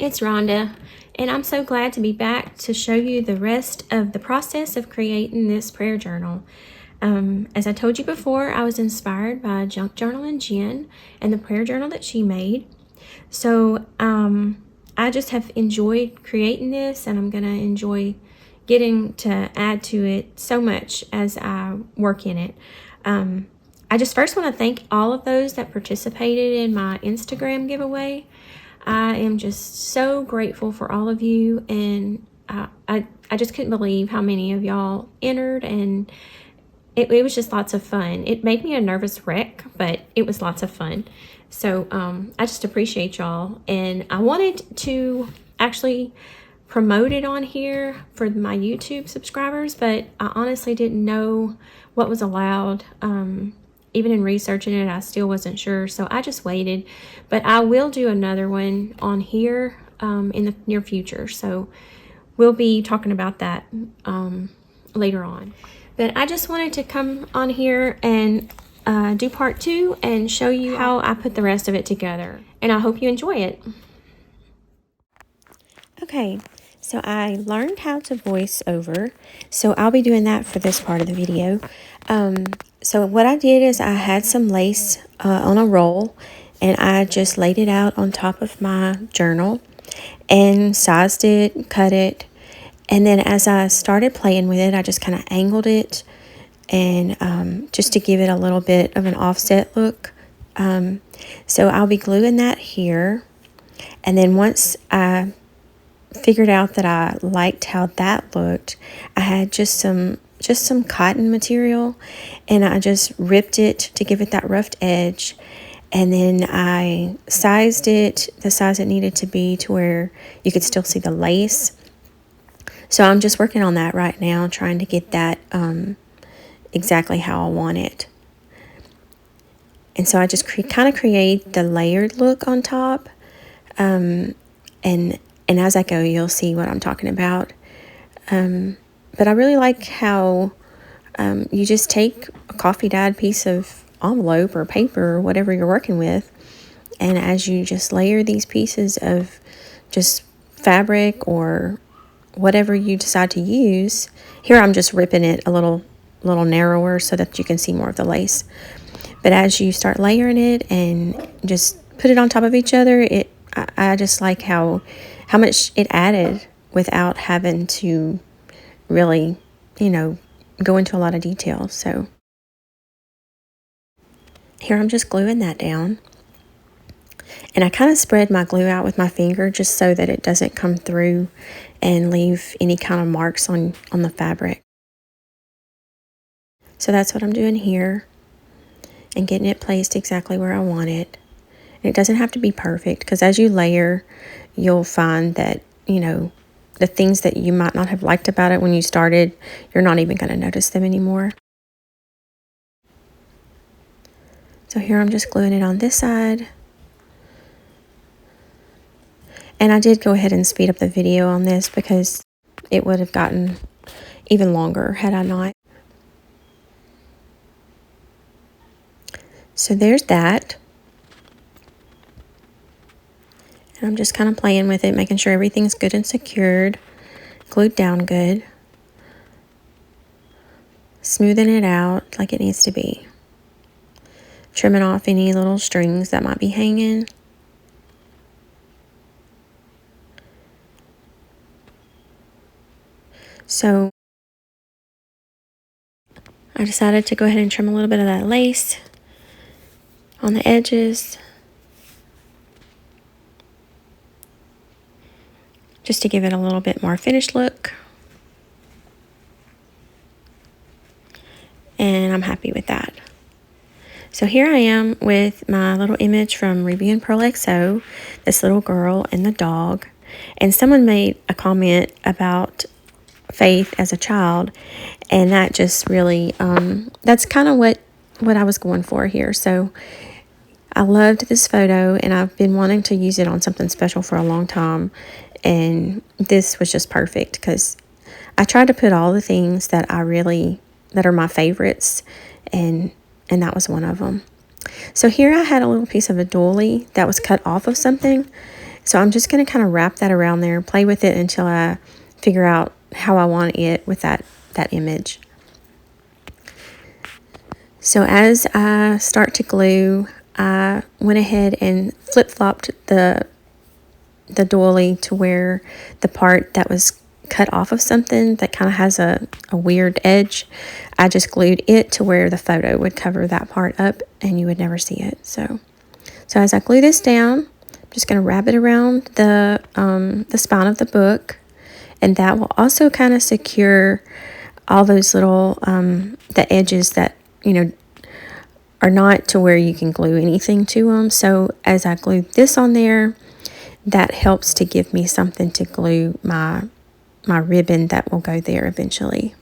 it's Rhonda, and I'm so glad to be back to show you the rest of the process of creating this prayer journal. As I told you before, I was inspired by Junk Journal and Jen and the prayer journal that she made. So I just have enjoyed creating this, and I'm going to enjoy getting to add to it so much as I work in it. I just first want to thank all of those that participated in my Instagram giveaway. I am just so grateful for all of you, and I just couldn't believe how many of y'all entered, and it was just lots of fun. It made me a nervous wreck, but it was lots of fun. So I just appreciate y'all, and I wanted to actually promote it on here for my YouTube subscribers, but I honestly didn't know what was allowed. Even in researching it, I still wasn't sure, so I just waited. But I will do another one on here in the near future, so we'll be talking about that later on. But I just wanted to come on here and do part 2 and show you how I put the rest of it together, and I hope you enjoy it. Okay, so I learned how to voice over, so I'll be doing that for this part of the video. So what I did is I had some lace on a roll, and I just laid it out on top of my journal and sized it, cut it, and then as I started playing with it, I just kind of angled it, and just to give it a little bit of an offset look. So I'll be gluing that here, and then once I figured out that I liked how that looked, I had just some cotton material, and I just ripped it to give it that roughed edge, and then I sized it the size it needed to be to where you could still see the lace. So I'm just working on that right now, trying to get that exactly how I want it. And so I just kind of create the layered look on top, and as I go, you'll see what I'm talking about. But I really like how you just take a coffee dyed piece of envelope or paper or whatever you're working with, and as you just layer these pieces of just fabric or whatever you decide to use. Here I'm just ripping it a little narrower so that you can see more of the lace. But as you start layering it and just put it on top of each other, I just like how much it added without having to really, go into a lot of detail. So here I'm just gluing that down. And I kind of spread my glue out with my finger just so that it doesn't come through and leave any kind of marks on the fabric. So that's what I'm doing here, and getting it placed exactly where I want it. And it doesn't have to be perfect, because as you layer, you'll find that, the things that you might not have liked about it when you started, you're not even going to notice them anymore. So here I'm just gluing it on this side. And I did go ahead and speed up the video on this because it would have gotten even longer had I not. So there's that. And I'm just kind of playing with it, making sure everything's good and secured, glued down good, smoothing it out like it needs to be, trimming off any little strings that might be hanging. So I decided to go ahead and trim a little bit of that lace on the edges, just to give it a little bit more finished look. And I'm happy with that. So here I am with my little image from Ruby and Pearl XO, this little girl and the dog. And someone made a comment about Faith as a child, and that just really, that's kind of what I was going for here. So I loved this photo, and I've been wanting to use it on something special for a long time, and this was just perfect because I tried to put all the things that are my favorites, and that was one of them. So here I had a little piece of a doily that was cut off of something, So I'm just going to kind of wrap that around there, play with it until I figure out how I want it with that image. So as I start to glue, I went ahead and flip-flopped the doily to where the part that was cut off of something that kind of has a weird edge, I just glued it to where the photo would cover that part up and you would never see it. So as I glue this down, I'm just going to wrap it around the spine of the book, and that will also kind of secure all those little the edges that, you know, are not to where you can glue anything to them. So as I glue this on there, that helps to give me something to glue my ribbon that will go there eventually.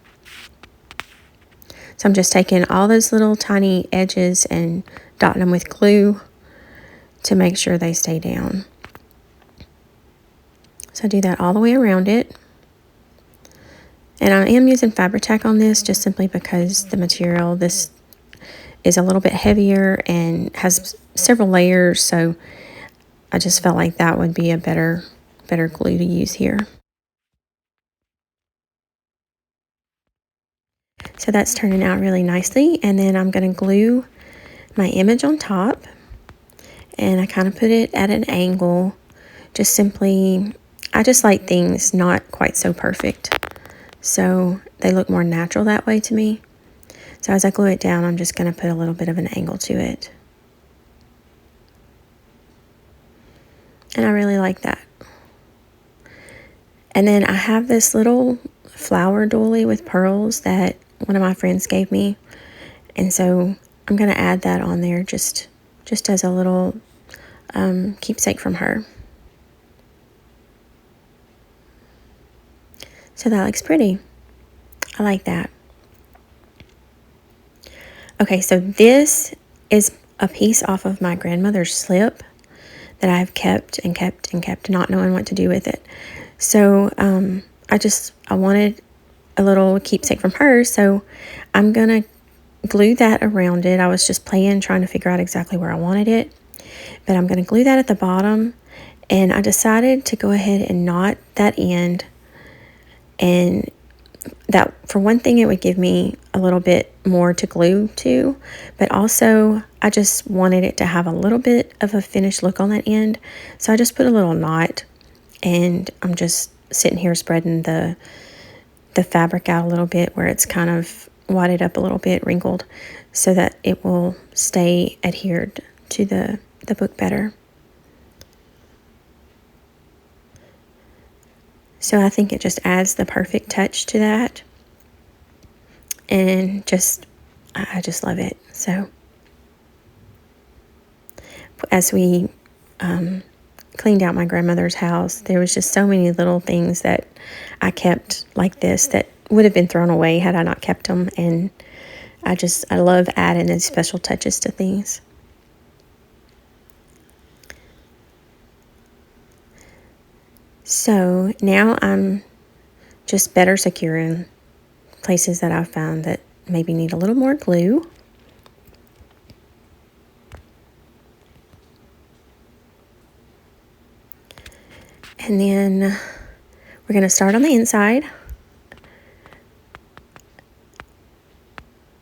So I'm just taking all those little tiny edges and dotting them with glue to make sure they stay down. So I do that all the way around it. And I am using Fabri-Tac on this just simply because the material, this is a little bit heavier and has several layers, so I just felt like that would be a better glue to use here. So that's turning out really nicely, and then I'm going to glue my image on top, and I kind of put it at an angle, just simply, I just like things not quite so perfect, so they look more natural that way to me. So as I glue it down, I'm just going to put a little bit of an angle to it. And I really like that. And then I have this little flower doily with pearls that one of my friends gave me. And so I'm going to add that on there just as a little keepsake from her. So that looks pretty. I like that. Okay, so this is a piece off of my grandmother's slip that I've kept and kept and kept, not knowing what to do with it. So I wanted a little keepsake from her, so I'm gonna glue that around it. I was just trying to figure out exactly where I wanted it, but I'm gonna glue that at the bottom, and I decided to go ahead and knot that end, and that, for one thing, it would give me a little bit more to glue to, but also I just wanted it to have a little bit of a finished look on that end. So I just put a little knot, and I'm just sitting here spreading the fabric out a little bit where it's kind of wadded up a little bit, wrinkled, so that it will stay adhered to the book better. So I think it just adds the perfect touch to that, and I just love it. So as we cleaned out my grandmother's house, there was just so many little things that I kept like this that would have been thrown away had I not kept them, and I love adding those special touches to things. So now I'm just better securing places that I've found that maybe need a little more glue. And then we're going to start on the inside.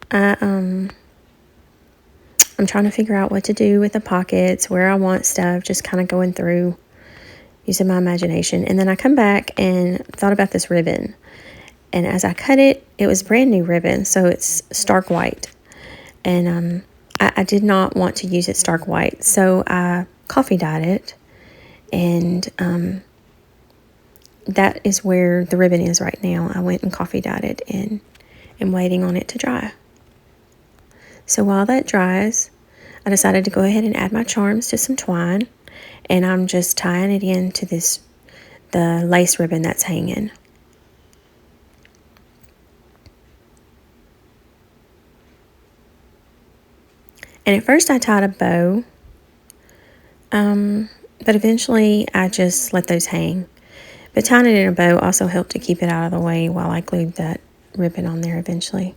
I'm trying to figure out what to do with the pockets, where I want stuff, just kind of going through, using my imagination. And then I come back and thought about this ribbon. And as I cut it, it was brand new ribbon, so it's stark white. And I did not want to use it stark white, so I coffee dyed it. And that is where the ribbon is right now. I went and coffee dyed it and am waiting on it to dry. So while that dries, I decided to go ahead and add my charms to some twine, and I'm just tying it into the lace ribbon that's hanging. And at first I tied a bow, but eventually I just let those hang. But tying it in a bow also helped to keep it out of the way while I glued that ribbon on there eventually.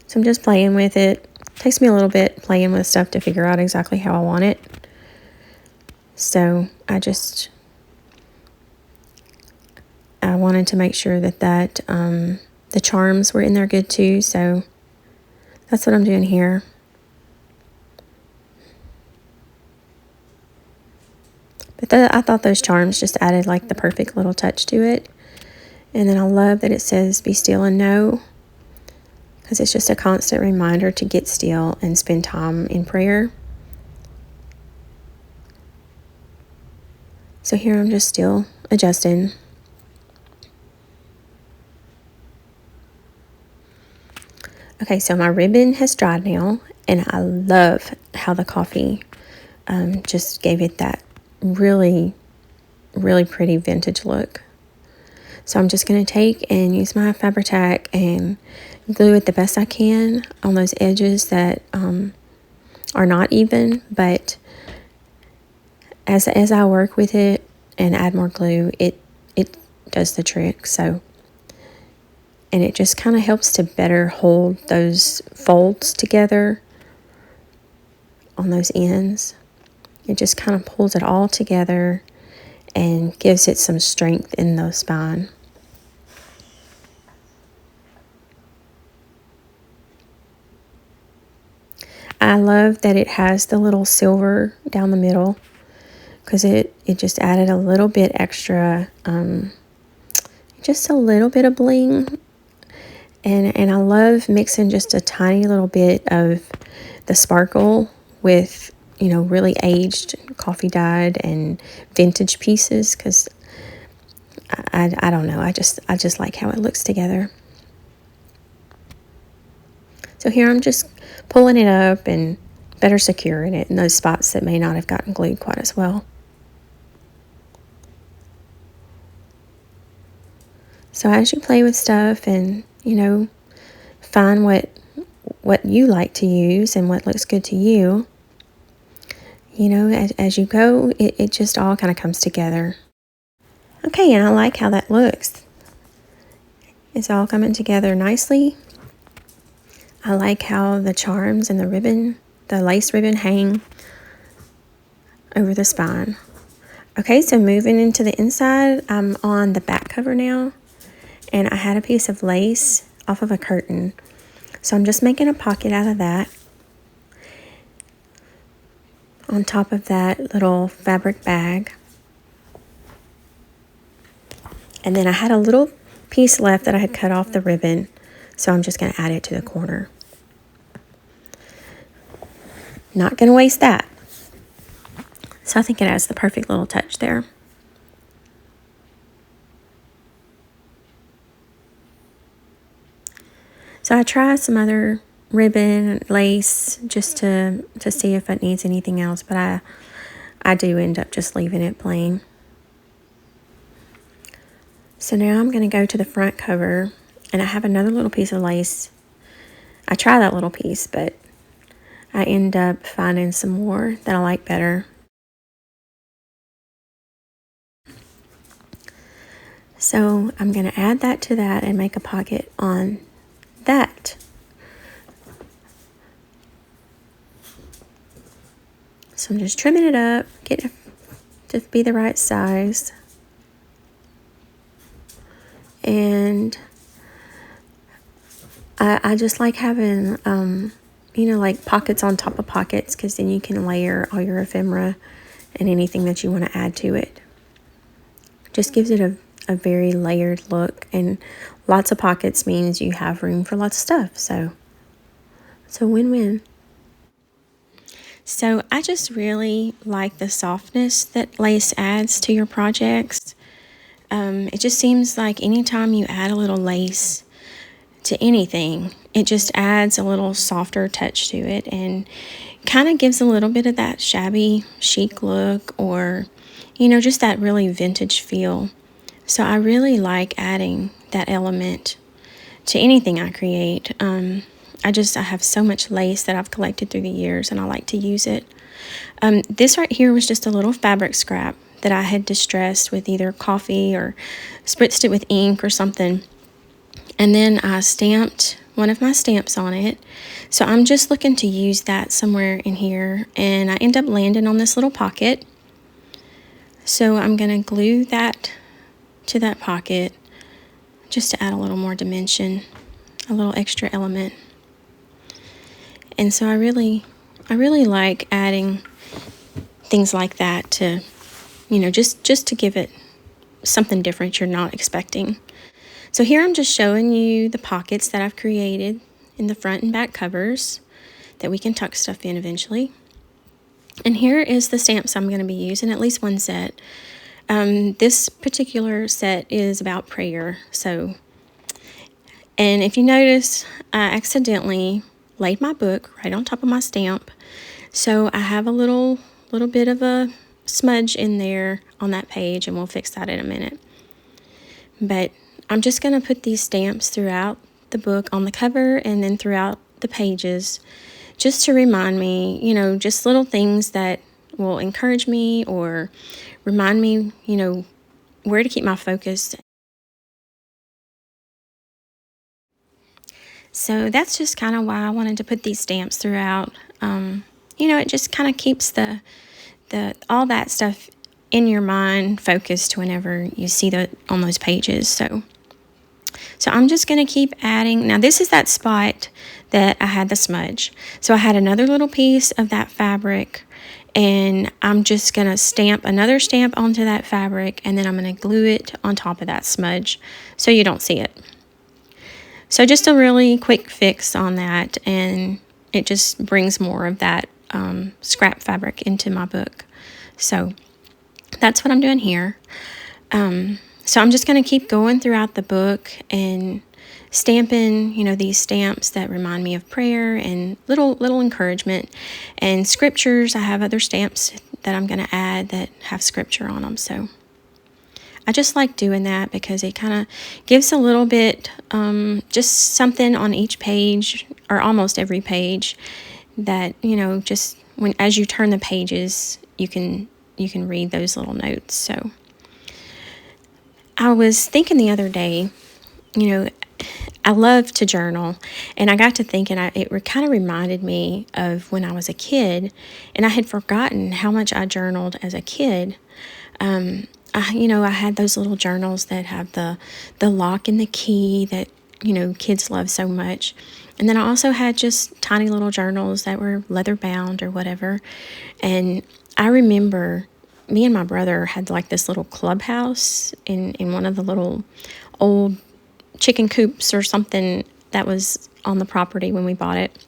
So I'm just playing with it. It takes me a little bit playing with stuff to figure out exactly how I want it. So I wanted to make sure that the charms were in there good too. So that's what I'm doing here. But I thought those charms just added like the perfect little touch to it. And then I love that it says be still and know, because it's just a constant reminder to get still and spend time in prayer. So here I'm just still adjusting. Okay, so my ribbon has dried now, and I love how the coffee just gave it that really, really pretty vintage look. So I'm just going to take and use my Fabri-Tac and glue it the best I can on those edges that are not even, but as I work with it and add more glue, it does the trick. So, and it just kind of helps to better hold those folds together on those ends. It just kind of pulls it all together and gives it some strength in the spine. I love that it has the little silver down the middle, because it just added a little bit extra, just a little bit of bling. And I love mixing just a tiny little bit of the sparkle with, you know, really aged coffee dyed and vintage pieces, because I don't know, I just like how it looks together. So here I'm just pulling it up and better securing it in those spots that may not have gotten glued quite as well. So as you play with stuff and, you know, find what you like to use and what looks good to you, you know, as you go, it just all kind of comes together. Okay, and I like how that looks. It's all coming together nicely. I like how the charms and the ribbon, the lace ribbon, hang over the spine. Okay, so moving into the inside, I'm on the back cover now, and I had a piece of lace off of a curtain. So I'm just making a pocket out of that on top of that little fabric bag. And then I had a little piece left that I had cut off the ribbon, so I'm just going to add it to the corner. Not going to waste that. So I think it adds the perfect little touch there. So I tried some other ribbon, lace, just to see if it needs anything else, but I do end up just leaving it plain. So now I'm going to go to the front cover, and I have another little piece of lace. I try that little piece, but I end up finding some more that I like better. So I'm going to add that to that and make a pocket on that. So I'm just trimming it up, get it to be the right size. And I just like having, you know, like pockets on top of pockets, because then you can layer all your ephemera and anything that you want to add to it. Just gives it a very layered look, and lots of pockets means you have room for lots of stuff. So it's a win-win. So I just really like the softness that lace adds to your projects. It just seems like anytime you add a little lace to anything, it just adds a little softer touch to it and kind of gives a little bit of that shabby chic look, or, you know, just that really vintage feel. So I really like adding that element to anything I create. I have so much lace that I've collected through the years, and I like to use it. This right here was just a little fabric scrap that I had distressed with either coffee or spritzed it with ink or something. And then I stamped one of my stamps on it. So I'm just looking to use that somewhere in here, and I end up landing on this little pocket. So I'm going to glue that to that pocket just to add a little more dimension, a little extra element. And so I really like adding things like that to, just to give it something different you're not expecting. So here I'm just showing you the pockets that I've created in the front and back covers that we can tuck stuff in eventually. And here is the stamps I'm going to be using, at least one set. This particular set is about prayer. And if you notice, I accidentally laid my book right on top of my stamp. So I have a little bit of a smudge in there on that page, and we'll fix that in a minute. But I'm just going to put these stamps throughout the book on the cover and then throughout the pages, just to remind me, just little things that will encourage me or remind me, where to keep my focus. So that's just kind of why I wanted to put these stamps throughout. It just kind of keeps the all that stuff in your mind focused whenever you see on those pages. So I'm just going to keep adding. Now this is that spot that I had the smudge. So I had another little piece of that fabric, and I'm just going to stamp another stamp onto that fabric, and then I'm going to glue it on top of that smudge so you don't see it. So just a really quick fix on that, and it just brings more of that scrap fabric into my book. So that's what I'm doing here. So I'm just going to keep going throughout the book and stamping, these stamps that remind me of prayer and little encouragement and scriptures. I have other stamps that I'm going to add that have scripture on them. So I just like doing that because it kind of gives a little bit, just something on each page or almost every page that, just as you turn the pages, you can read those little notes. So I was thinking the other day, I love to journal, and I got to thinking, it kind of reminded me of when I was a kid, and I had forgotten how much I journaled as a kid. I had those little journals that have the lock and the key that, kids love so much. And then I also had just tiny little journals that were leather bound or whatever. And I remember me and my brother had like this little clubhouse in one of the little old chicken coops or something that was on the property when we bought it,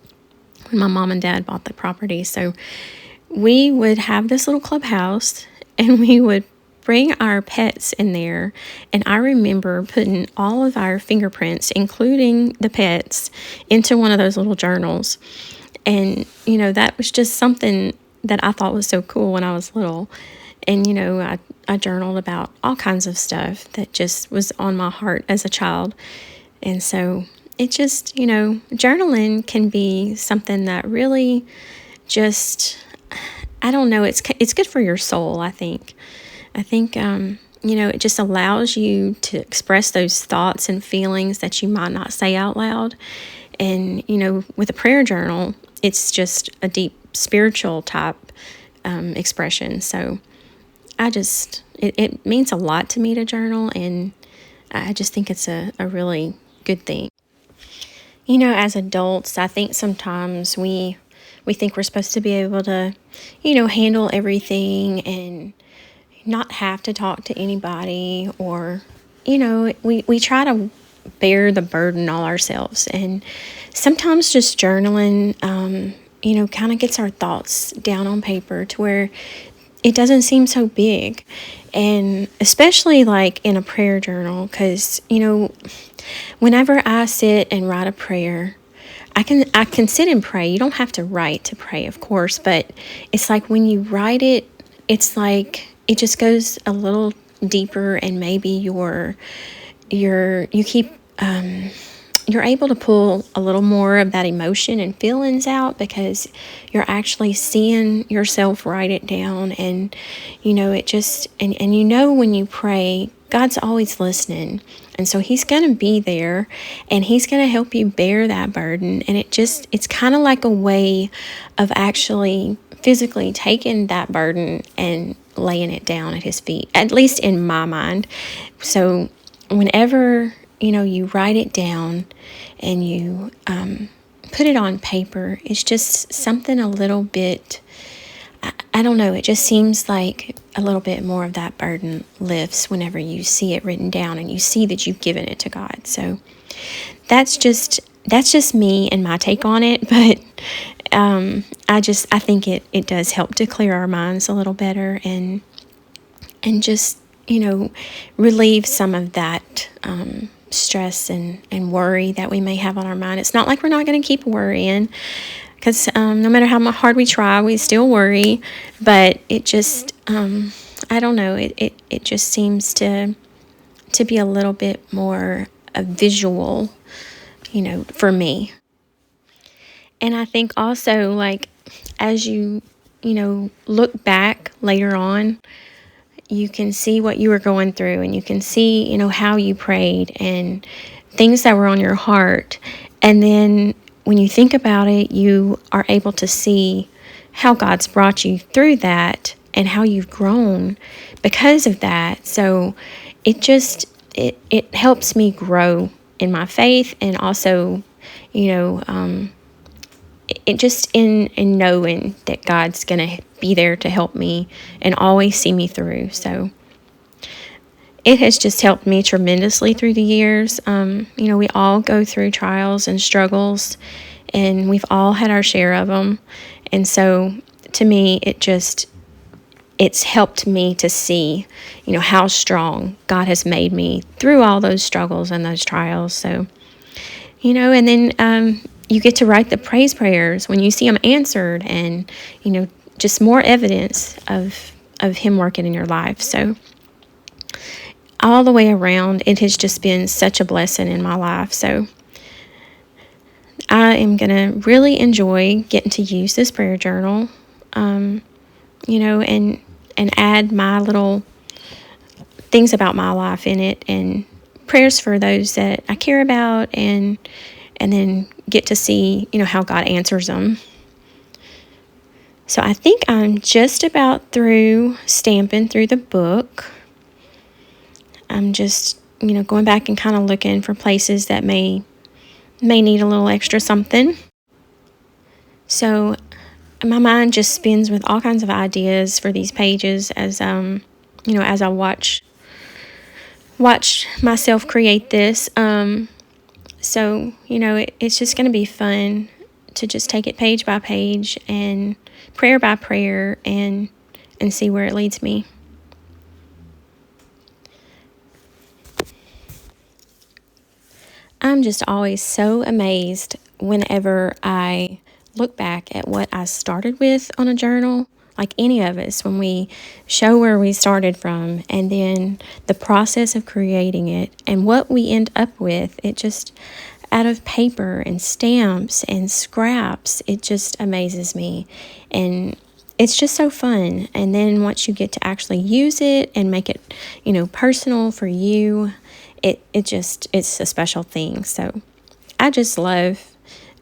when my mom and dad bought the property. So we would have this little clubhouse, and we would bring our pets in there. And I remember putting all of our fingerprints, including the pets, into one of those little journals. And, that was just something that I thought was so cool when I was little. And, I journaled about all kinds of stuff that just was on my heart as a child. And so it just, journaling can be something that really just, I don't know, it's good for your soul, I think. It just allows you to express those thoughts and feelings that you might not say out loud. And, with a prayer journal, it's just a deep spiritual type expression. So it means a lot to me to journal, and I just think it's a really good thing. As adults, I think sometimes we think we're supposed to be able to, handle everything and not have to talk to anybody, or, we try to bear the burden all ourselves. And sometimes just journaling, kind of gets our thoughts down on paper to where it doesn't seem so big. And especially like in a prayer journal, because, whenever I sit and write a prayer, I can sit and pray. You don't have to write to pray, of course, but it's like when you write it, it's like it just goes a little deeper, and maybe you're able to pull a little more of that emotion and feelings out because you're actually seeing yourself write it down. And it just and when you pray, God's always listening, and so he's going to be there, and he's going to help you bear that burden. And it's kind of like a way of actually physically taking that burden and laying it down at his feet, at least in my mind. So whenever, you write it down and you put it on paper, it's just something a little bit, I don't know, it just seems like a little bit more of that burden lifts whenever you see it written down and you see that you've given it to God. So that's just me and my take on it, but I think it does help to clear our minds a little better and just, relieve some of that stress and worry that we may have on our mind. It's not like we're not going to keep worrying, because no matter how hard we try, we still worry. But it just, I don't know, it just seems to be a little bit more a visual, for me. And I think also, like, as you look back later on, you can see what you were going through, and you can see, how you prayed and things that were on your heart. And then when you think about it, you are able to see how God's brought you through that and how you've grown because of that. So it just, it helps me grow in my faith, and also, it just in knowing that God's going to be there to help me and always see me through. So it has just helped me tremendously through the years. We all go through trials and struggles, and we've all had our share of them. And so to me, it's helped me to see, how strong God has made me through all those struggles and those trials. So, and then, you get to write the praise prayers when you see them answered, and, just more evidence of Him working in your life. So all the way around, it has just been such a blessing in my life. So I am going to really enjoy getting to use this prayer journal, and add my little things about my life in it, and prayers for those that I care about, and then get to see, how God answers them. So I think I'm just about through stamping through the book. I'm just, going back and kind of looking for places that may need a little extra something. So my mind just spins with all kinds of ideas for these pages as as I watch myself create this. So, it's just going to be fun to just take it page by page and prayer by prayer and see where it leads me. I'm just always so amazed whenever I look back at what I started with on a journal, like any of us, when we show where we started from, and then the process of creating it and what we end up with. It just, out of paper and stamps and scraps, it just amazes me. And it's just so fun. And then once you get to actually use it and make it, personal for you, it's a special thing. So I just love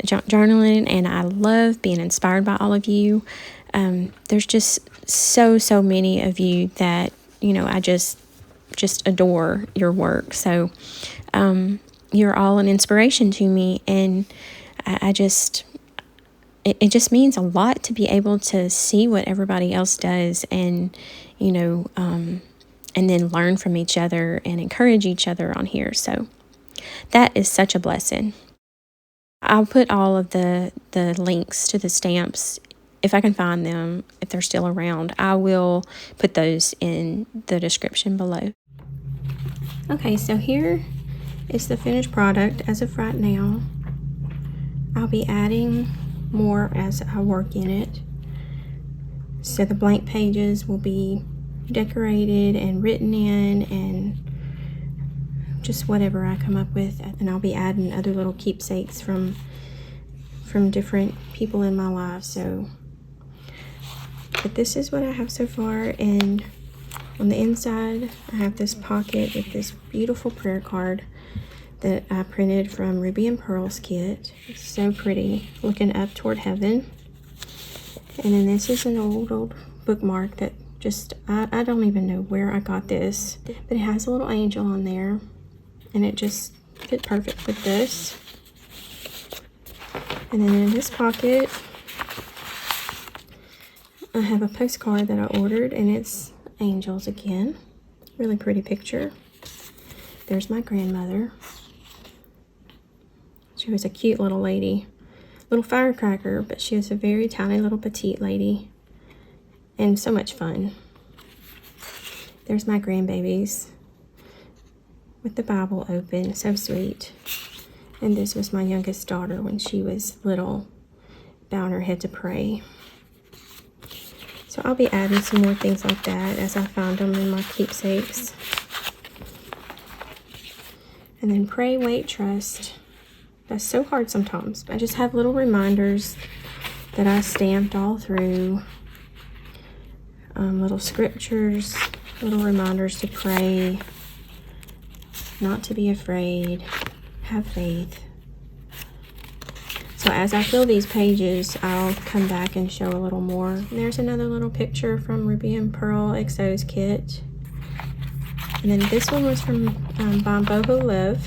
journaling, and I love being inspired by all of you. There's just so many of you that, I just adore your work. So you're all an inspiration to me, and it just means a lot to be able to see what everybody else does, and and then learn from each other and encourage each other on here. So that is such a blessing. I'll put all of the links to the stamps, if I can find them, if they're still around. I will put those in the description below. Okay, so here is the finished product as of right now. I'll be adding more as I work in it. So the blank pages will be decorated and written in, and just whatever I come up with. And I'll be adding other little keepsakes from different people in my life. So, but this is what I have so far. And on the inside, I have this pocket with this beautiful prayer card that I printed from Ruby and Pearl's kit. It's so pretty, looking up toward heaven. And then this is an old bookmark that just, I don't even know where I got this, but it has a little angel on there, and it just fit perfect with this. And then in this pocket, I have a postcard that I ordered, and it's angels again. Really pretty picture. There's my grandmother. She was a cute little lady. Little firecracker, but she was a very tiny little petite lady. And so much fun. There's my grandbabies with the Bible open. So sweet. And this was my youngest daughter when she was little, bowing her head to pray. So I'll be adding some more things like that as I find them in my keepsakes. And then pray, wait, trust. That's so hard sometimes. I just have little reminders that I stamped all through. Little scriptures, little reminders to pray, not to be afraid, have faith. So as I fill these pages, I'll come back and show a little more. And there's another little picture from Ruby and Pearl XO's kit. And then this one was from Boho Love.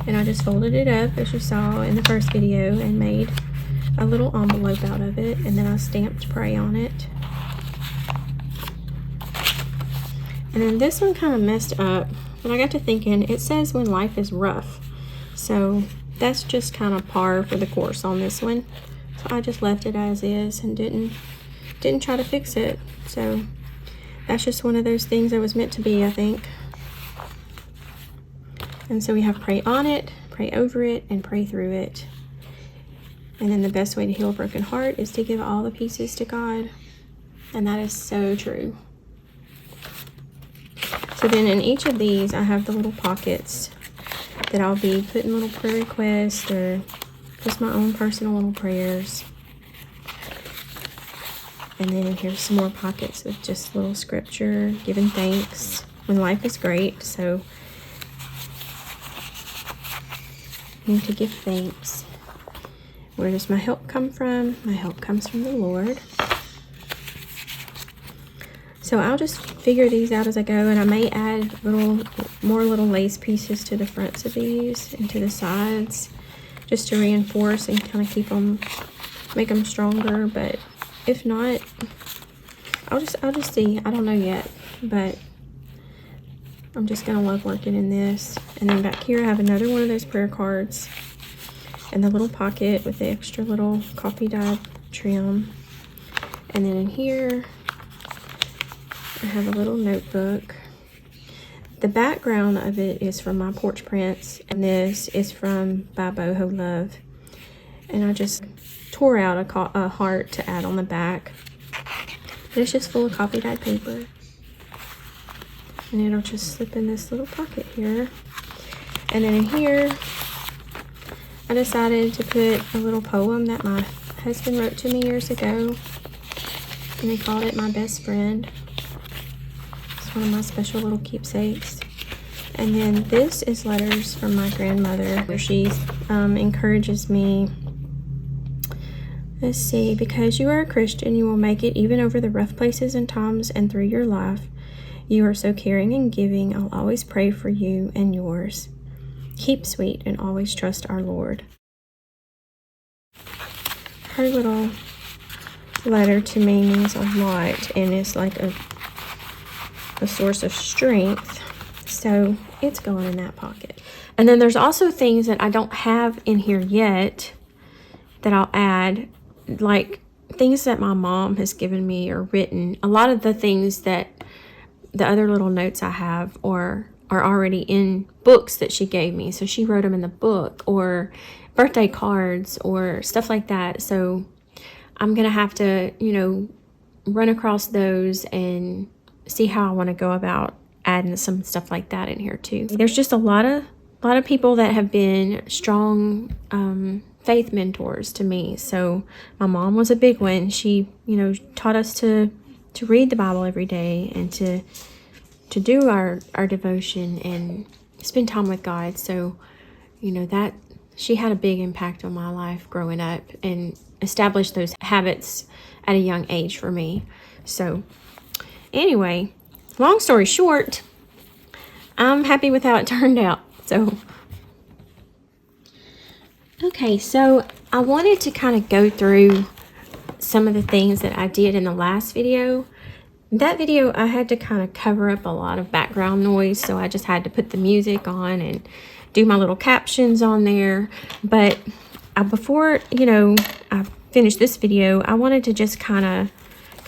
And I just folded it up, as you saw in the first video, and made a little envelope out of it. And then I stamped pray on it. And then this one kind of messed up. But I got to thinking, it says when life is rough. So that's just kind of par for the course on this one. So I just left it as is and didn't try to fix it. So that's just one of those things that was meant to be, I think. And so we have pray on it, pray over it, and pray through it. And then the best way to heal a broken heart is to give all the pieces to God. And that is so true. So then in each of these, I have the little pockets that I'll be putting little prayer requests or just my own personal little prayers. And then here's some more pockets with just little scripture, giving thanks when life is great. So I need to give thanks. Where does my help come from? My help comes from the Lord. So I'll just figure these out as I go, and I may add more little lace pieces to the fronts of these and to the sides, just to reinforce and kind of keep them, make them stronger. But if not, I'll just see. I don't know yet, but I'm just gonna love working in this. And then back here I have another one of those prayer cards, and the little pocket with the extra little coffee dye trim. And then in here I have a little notebook. The background of it is from my porch prints, and this is from by Boho Love. And I just tore out a heart to add on the back. And it's just full of coffee dyed paper. And it'll just slip in this little pocket here. And then in here, I decided to put a little poem that my husband wrote to me years ago. And he called it My Best Friend. One of my special little keepsakes. And then this is letters from my grandmother, where she encourages me. Let's see. Because you are a Christian, you will make it even over the rough places and times and through your life. You are so caring and giving. I'll always pray for you and yours. Keep sweet and always trust our Lord. Her little letter to me means a lot, and it's like a source of strength, so it's going in that pocket. And then there's also things that I don't have in here yet that I'll add, like things that my mom has given me or written. A lot of the things that the other little notes I have are already in books that she gave me, so she wrote them in the book, or birthday cards or stuff like that. So I'm gonna have to, run across those and see how I want to go about adding some stuff like that in here too. There's just a lot of people that have been strong faith mentors to me. So my mom was a big one. She, taught us to read the Bible every day and to do our devotion and spend time with God. So, that she had a big impact on my life growing up and established those habits at a young age for me. So anyway, long story short, I'm happy with how it turned out. So okay, so I wanted to kind of go through some of the things that I did in the last video. That video, I had to kind of cover up a lot of background noise, so I just had to put the music on and do my little captions on there. But before, I finished this video, I wanted to just kind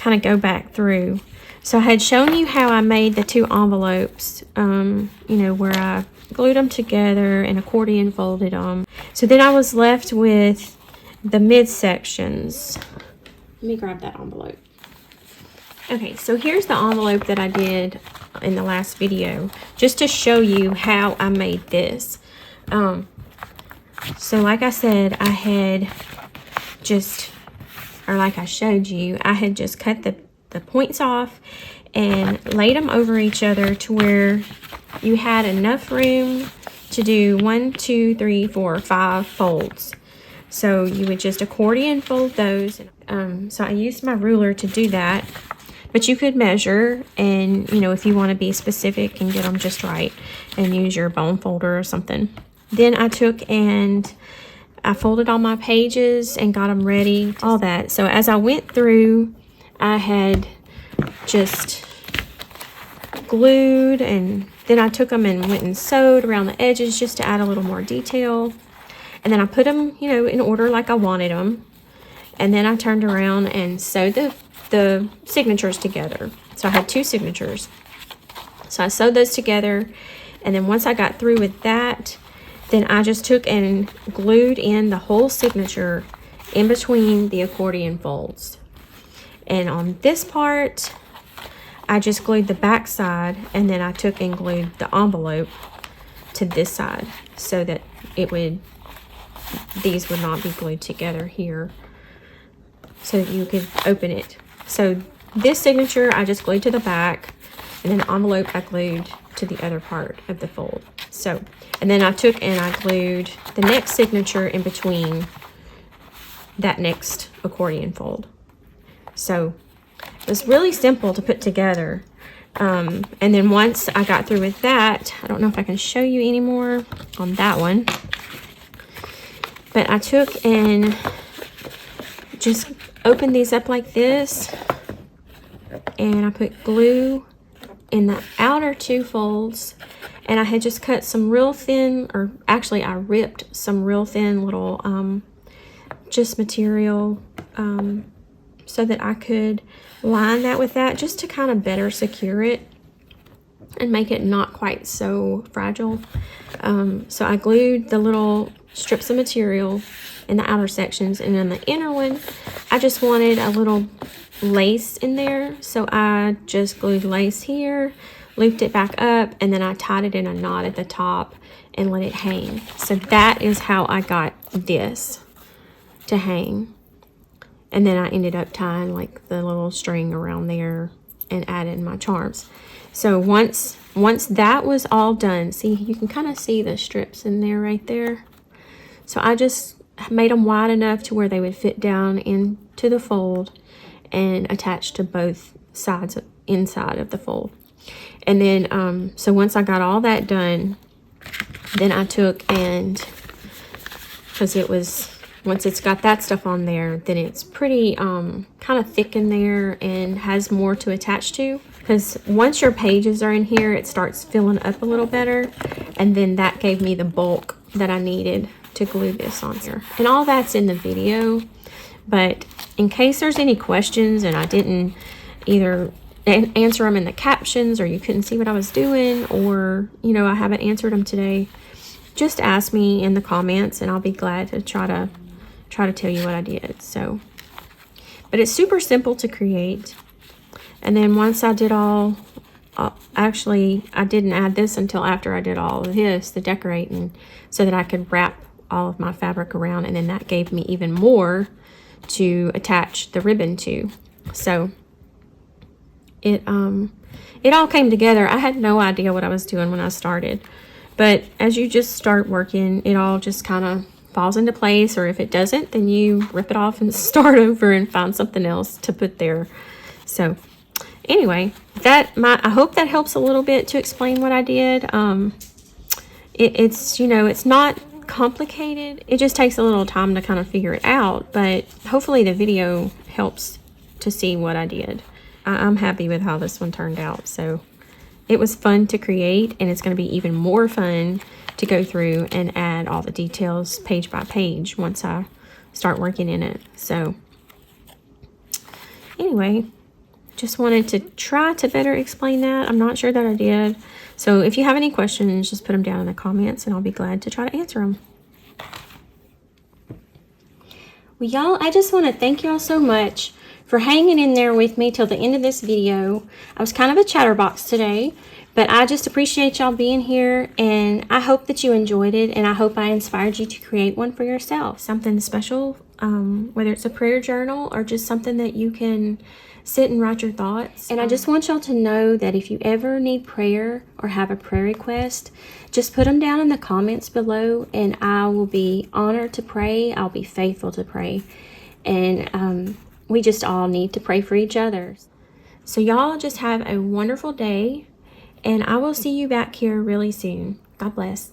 of go back through. So I had shown you how I made the two envelopes, where I glued them together and accordion folded them. So then I was left with the midsections. Let me grab that envelope. Okay, so here's the envelope that I did in the last video, just to show you how I made this. So like I said, I had just, or like I showed you, I had just cut the points off and laid them over each other to where you had enough room to do 1, 2, 3, 4, 5 folds. So you would just accordion fold those. So I used my ruler to do that. But you could measure, and if you want to be specific and get them just right, and use your bone folder or something. Then I took and I folded all my pages and got them ready, all that. So as I went through, I had just glued, and then I took them and went and sewed around the edges just to add a little more detail. And then I put them, in order like I wanted them. And then I turned around and sewed the signatures together. So I had 2 signatures. So I sewed those together, and then once I got through with that, then I just took and glued in the whole signature in between the accordion folds. And on this part, I just glued the back side, and then I took and glued the envelope to this side so that these would not be glued together here, so that you could open it. So this signature I just glued to the back, and then the envelope I glued to the other part of the fold. So, and then I took and I glued the next signature in between that next accordion fold. So it was really simple to put together. And then once I got through with that, I don't know if I can show you anymore on that one, but I took and just opened these up like this, and I put glue in the outer 2 folds, and I had just cut some real thin, or actually I ripped some real thin little just material so that I could line that with that, just to kind of better secure it and make it not quite so fragile. So I glued the little strips of material in the outer sections, and in the inner one I just wanted a little lace in there, so I just glued lace here, looped it back up, and then I tied it in a knot at the top and let it hang. So that is how I got this to hang. And then I ended up tying like the little string around there and adding my charms. So once that was all done, see, you can kind of see the strips in there right there. So I just made them wide enough to where they would fit down into the fold and attach to both sides inside of the fold. And then so once I got all that done, then I took and, because it was, once it's got that stuff on there, then it's pretty kind of thick in there and has more to attach to, because once your pages are in here, it starts filling up a little better, and then that gave me the bulk that I needed to glue this on here. And all that's in the video, but in case there's any questions and I didn't either answer them in the captions, or you couldn't see what I was doing, or I haven't answered them today, just ask me in the comments and I'll be glad to try to tell you what I did. So, but it's super simple to create. And then once I did all, actually I didn't add this until after I did all of this, the decorating, so that I could wrap all of my fabric around, and then that gave me even more to attach the ribbon to. So it all came together. I had no idea what I was doing when I started, but as you just start working, it all just kind of falls into place, or if it doesn't, then you rip it off and start over and find something else to put there. So anyway, I hope that helps a little bit to explain what I did. It's, you know, it's not complicated. It just takes a little time to kind of figure it out, but hopefully the video helps to see what I did. I'm happy with how this one turned out. So it was fun to create, and it's going to be even more fun to go through and add all the details page by page once I start working in it. So anyway, just wanted to try to better explain that. I'm not sure that I did. So if you have any questions, just put them down in the comments and I'll be glad to try to answer them. Well, y'all, I just want to thank y'all so much for hanging in there with me till the end of this video. I was kind of a chatterbox today, but I just appreciate y'all being here, and I hope that you enjoyed it, and I hope I inspired you to create one for yourself. Something special, whether it's a prayer journal or just something that you can sit and write your thoughts. And I just want y'all to know that if you ever need prayer or have a prayer request, just put them down in the comments below, and I will be honored to pray. I'll be faithful to pray. And we just all need to pray for each other. So y'all just have a wonderful day, and I will see you back here really soon. God bless.